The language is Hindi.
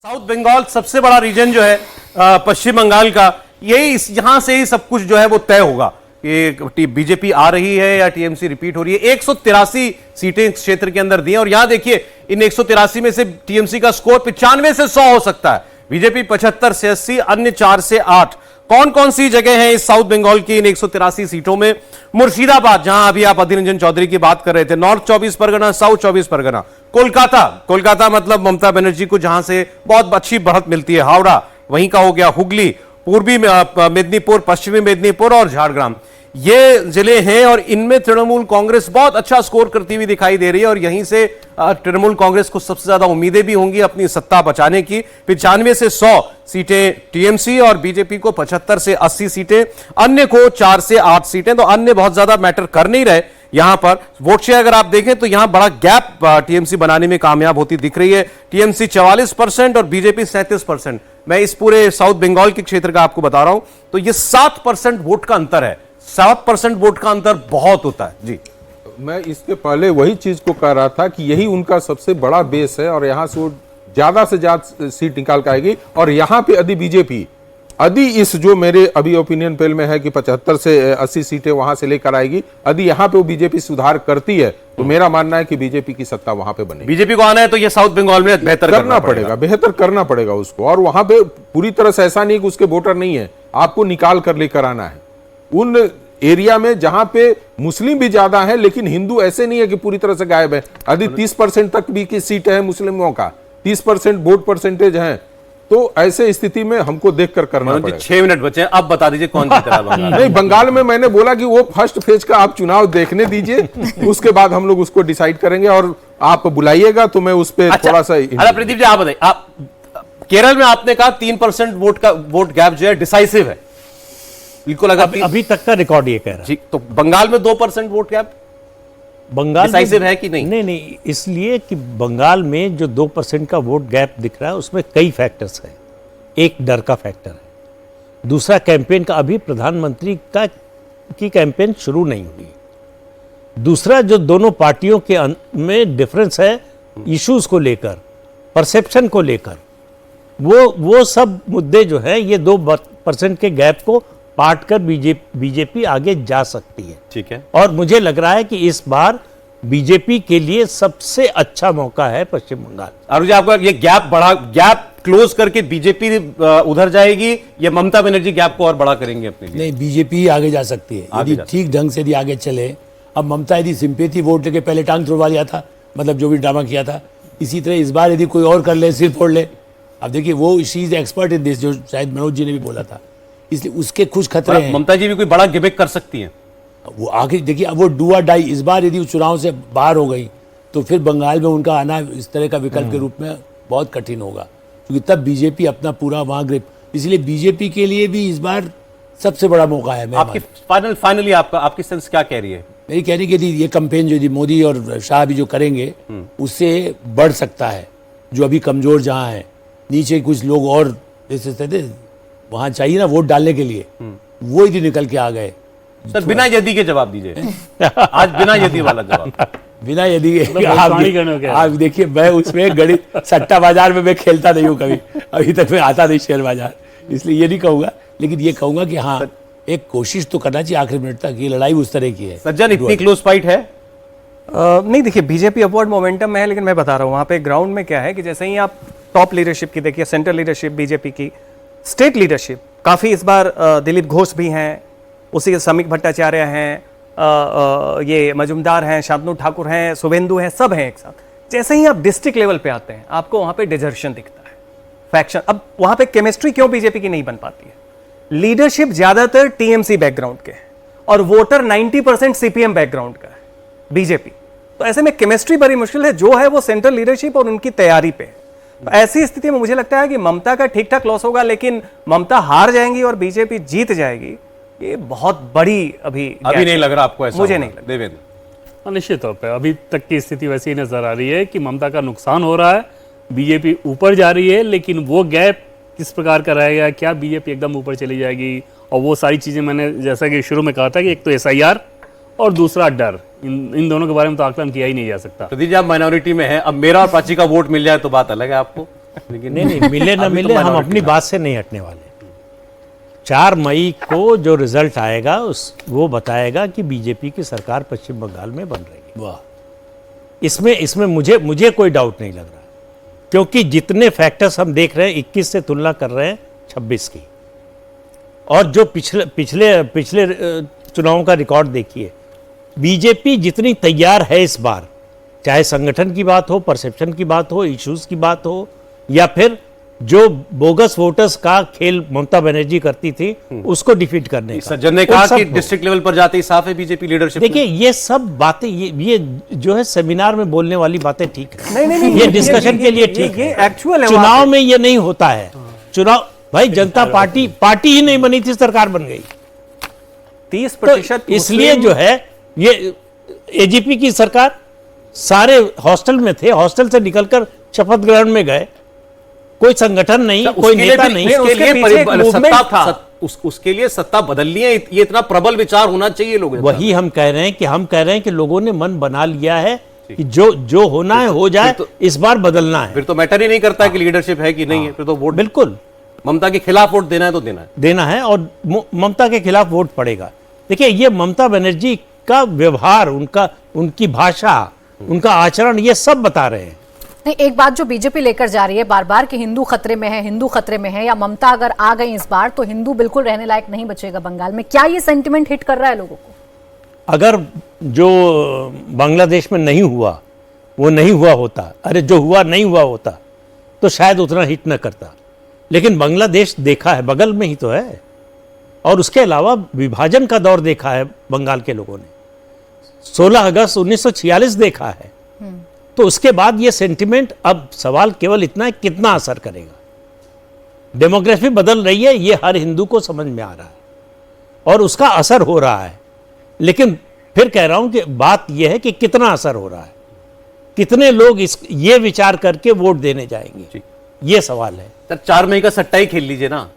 साउथ बंगाल सबसे बड़ा रीजन जो है पश्चिम बंगाल का, यही यहां से ही सब कुछ जो है वो तय होगा कि बीजेपी आ रही है या टीएमसी रिपीट हो रही है। 183 सीटें इस क्षेत्र के अंदर दी हैं और यहां देखिए इन 183 में से टीएमसी का स्कोर 95 से 100 हो सकता है, बीजेपी 75 से 80, अन्य 4 से 8। कौन कौन सी जगह है इस साउथ बंगाल की इन 183 सीटों में? मुर्शिदाबाद, जहां अभी आप अधीर रंजन चौधरी की बात कर रहे थे, नॉर्थ 24 परगना, साउथ 24 परगना, कोलकाता मतलब ममता बनर्जी को जहां से बहुत अच्छी बढ़त मिलती है, हावड़ा वहीं का हो गया, हुगली, पूर्वी मेदिनीपुर, पश्चिमी मेदिनीपुर और झारग्राम, ये जिले हैं और इनमें तृणमूल कांग्रेस बहुत अच्छा स्कोर करती हुई दिखाई दे रही है और यहीं से तृणमूल कांग्रेस को सबसे ज्यादा उम्मीदें भी होंगी अपनी सत्ता बचाने की। 95 से 100 सीटें टीएमसी और बीजेपी को 75 से 80 सीटें, अन्य को 4 से 8 सीटें, तो अन्य बहुत ज्यादा मैटर कर नहीं रहे। यहां पर वोट शेयर अगर आप देखें तो यहां बड़ा गैप टीएमसी बनाने में कामयाब होती दिख रही है। टीएमसी 44% और बीजेपी 37%। मैं इस पूरे साउथ बंगाल के क्षेत्र का आपको बता रहा हूं, तो ये 7% वोट का अंतर है। 7% वोट का अंतर बहुत होता है जी। मैं इसके पहले वही चीज को कह रहा था कि यही उनका सबसे बड़ा बेस है और यहां से वो ज्यादा से ज्यादा सीट निकाल के आएगी। और यहां पे यदि बीजेपी इस जो मेरे अभी ओपिनियन पेल में है कि 75 से 80 सीटें वहां से लेकर आएगी, यदि यहां पे वो बीजेपी सुधार करती है तो मेरा मानना है कि बीजेपी की सत्ता वहां पे बनेगी। बीजेपी को आना है तो ये साउथ बंगाल में बेहतर करना पड़ेगा, बेहतर करना पड़ेगा उसको। और वहां पे पूरी तरह से ऐसा नहीं कि उसके वोटर नहीं है, आपको निकाल कर लेकर आना है। उन एरिया में जहां पे मुस्लिम भी ज्यादा है लेकिन हिंदू ऐसे नहीं है कि पूरी तरह से गायब है। यदि 30% तक भी की सीट है मुस्लिमों का, 30% वोट परसेंटेज है, तो ऐसे स्थिति में हमको देखकर करना पड़ेगा। 6 मिनट बचे हैं, अब बता दीजिए कौन जीत रहा है बंगाल? नहीं, बंगाल में मैंने बोला कि वो फर्स्ट फेज का आप चुनाव देखने दीजिए, उसके बाद हम लोग उसको डिसाइड करेंगे और आप बुलाइएगा तो मैं उस पर थोड़ा सा। अच्छा प्रदीप जी आप बताइए, आप केरल में आपने कहा 3% वोट गैप जो है डिसाइसिव है, बिल्कुल अभी तक का रिकॉर्ड ये कह रहा है। तो बंगाल में 2% वोट गैप बंगाल डिसाइसिव है कि नहीं? नहीं, इसलिए कि बंगाल में जो 2% का वोट गैप दिख रहा है उसमें कई फैक्टर्स हैं। एक डर का फैक्टर है, दूसरा कैंपेन का, अभी प्रधानमंत्री की कैंपेन शुरू नहीं हुई, दूसरा जो दोनों पार्टियों के में डिफरेंस है इश्यूज को लेकर, परसेप्शन को लेकर, वो सब मुद्दे जो है ये 2% के गैप को पाट कर बीजेपी आगे जा सकती है। ठीक है, और मुझे लग रहा है कि इस बार बीजेपी के लिए सबसे अच्छा मौका है पश्चिम बंगाल। अरुण जी आपका ये गैप क्लोज करके बीजेपी उधर जाएगी या ममता बनर्जी गैप को और बड़ा करेंगे अपने लिए? नहीं, बीजेपी आगे जा सकती है यदि ठीक ढंग से यदि आगे चले। अब ममता यदि सिंपैथी वोट लेके पहले टांग तुड़वा दिया था, मतलब जो भी ड्रामा किया था, इसी तरह इस बार यदि कोई और कर ले, सिर फोड़ ले। अब देखिए वो she is expert in this, जो शायद मनोज जी ने भी बोला था, इसलिए उसके कुछ खतरे हैं। ममता जी भी कोई बड़ा गिमिक कर सकती हैं वो आगे देखिए, अब वो डू और डाई इस बार यदि चुनाव से बाहर हो गई तो फिर बंगाल में उनका आना इस तरह का विकल्प के रूप में बहुत कठिन होगा, क्योंकि तब बीजेपी अपना पूरा वहां ग्रिप, इसलिए बीजेपी के लिए भी इस बार सबसे बड़ा मौका है। आपकी फाइनली आपकी सेंस क्या कह रही है? मेरी कहने की ये कैंपेन जो यदि मोदी और शाह भी जो करेंगे उससे बढ़ सकता है। जो अभी कमजोर जहां है, नीचे कुछ लोग और जैसे वहां चाहिए ना वोट डालने के लिए, वो यदि निकल के आ गए। सर बिना यदि के जवाब दीजिए आज, बिना यदि वाला जवाब। बिना यदि आप देखिए, मैं उसमें गणित सट्टा बाजार में मैं खेलता नहीं हूँ कभी, अभी तक मैं आता नहीं शेयर बाजार, इसलिए ये नहीं कहूंगा, लेकिन ये कहूंगा कि हाँ एक कोशिश तो करना चाहिए आखिरी मिनट तक। ये लड़ाई उस तरह की है। सज्जन इतनी क्लोज फाइट है? नहीं देखिए, बीजेपी अपवर्ड मोमेंटम में है, लेकिन मैं बता रहा हूँ वहाँ पे ग्राउंड में क्या है कि जैसे ही आप टॉप लीडरशिप की देखिए, सेंट्रल लीडरशिप बीजेपी की, स्टेट लीडरशिप काफ़ी इस बार दिलीप घोष भी हैं, उसी के समीक भट्टाचार्य हैं, ये मजुमदार हैं, शांतनु ठाकुर हैं, शुभेंदु हैं, सब हैं एक साथ। जैसे ही आप डिस्ट्रिक्ट लेवल पे आते हैं आपको वहाँ पे डिजर्शन दिखता है, फैक्शन। अब वहाँ पे केमिस्ट्री क्यों बीजेपी की नहीं बन पाती है? लीडरशिप ज़्यादातर टीएमसी बैकग्राउंड के है और वोटर 90% सीपीएम बैकग्राउंड का है बीजेपी। तो ऐसे में केमिस्ट्री बड़ी मुश्किल है, जो है वो सेंट्रल लीडरशिप और उनकी तैयारी पे है। तो ऐसी स्थिति में मुझे लगता है कि ममता का ठीक ठाक लॉस होगा, लेकिन ममता हार जाएंगी और बीजेपी जीत जाएगी, ये बहुत बड़ी अभी नहीं लग रहा आपको ऐसा? मुझे नहीं लग देवेंद्र, निश्चित तौर पे अभी तक की स्थिति वैसी नजर आ रही है कि ममता का नुकसान हो रहा है, बीजेपी ऊपर जा रही है, लेकिन वो गैप किस प्रकार का रहेगा, क्या बीजेपी एकदम ऊपर चली जाएगी, और वो सारी चीजें मैंने जैसा कि शुरू में कहा था कि एक तो एसआईआर और दूसरा डर, इन दोनों के बारे में तो आकलन किया ही नहीं जा सकता। प्रदीप जी आप माइनॉरिटी में हैं, अब मेरा और प्राची का वोट मिल जाए तो बात अलग है आपको। लेकिन नहीं मिले ना अभी तो मिले, हम minority अपनी ना। बात से नहीं हटने वाले। 4 मई को जो रिजल्ट आएगा वो बताएगा कि बीजेपी की सरकार पश्चिम बंगाल में बन रही है। वाह, इसमें मुझे कोई डाउट नहीं लग रहा, क्योंकि जितने फैक्टर्स हम देख रहे हैं 21 से तुलना कर रहे हैं 26 की, और जो पिछले चुनावों का रिकॉर्ड देखिए, बीजेपी जितनी तैयार है इस बार, चाहे संगठन की बात हो, परसेप्शन की बात हो, इश्यूज की बात हो, या फिर जो बोगस वोटर्स का खेल ममता बनर्जी करती थी उसको डिफीट करने का। सज्जन ने उन कहा सब कि को। डिस्ट्रिक्ट लेवल पर जाते ही साफ है बीजेपी लीडरशिप देखिए ये सब बातें, ये जो है सेमिनार में बोलने वाली बातें ठीक है, नहीं, ये डिस्कशन के लिए ठीक ये है। एक्चुअल है। चुनाव में ये नहीं होता है। चुनाव भाई, जनता पार्टी ही नहीं बनी थी, सरकार बन गई। 30% तो इसलिए जो है ये एजीपी की सरकार, सारे हॉस्टल में थे, हॉस्टल से निकलकर शपथ ग्रहण में गए, कोई संगठन नहीं, कोई नेता नहीं। उसके लिए पीछे एक movement था। उसके लिए सत्ता बदलनी है, ये इतना प्रबल विचार होना चाहिए लोगों में। वही हम कह रहे हैं कि लोगों ने मन बना लिया है कि जो होना है हो जाए, इस बार बदलना है। फिर तो मैटर ही नहीं करता है कि लीडरशिप है कि नहीं है, फिर तो वोट बिल्कुल ममता के खिलाफ वोट देना है तो देना है। और ममता के खिलाफ वोट पड़ेगा। देखिए ये ममता बनर्जी का व्यवहार, उनकी भाषा, उनका आचरण, ये सब बता रहे हैं। नहीं, एक बात जो बीजेपी लेकर जा रही है बार बार कि हिंदू खतरे में है, हिंदू खतरे में है, या ममता अगर आ गई इस बार तो हिंदू बिल्कुल रहने लायक नहीं बचेगा बंगाल में, क्या ये सेंटिमेंट हिट कर रहा है लोगों को? अगर जो बांग्लादेश में नहीं हुआ वो नहीं हुआ होता, अरे जो हुआ नहीं हुआ होता, तो शायद उतना हिट न करता। लेकिन बांग्लादेश देखा है, बगल में ही तो है, और उसके अलावा विभाजन का दौर देखा है बंगाल के लोगों ने, 16 अगस्त 1946 देखा है। तो उसके बाद ये सेंटिमेंट, अब सवाल केवल इतना है कितना असर करेगा। डेमोग्राफी बदल रही है, ये हर हिंदू को समझ में आ रहा है और उसका असर हो रहा है। लेकिन फिर कह रहा हूं कि बात यह है कि कितना असर हो रहा है, कितने लोग ये विचार करके वोट देने जाएंगे, ये सवाल है। 4 मई का सट्टा ही खेल लीजिए ना।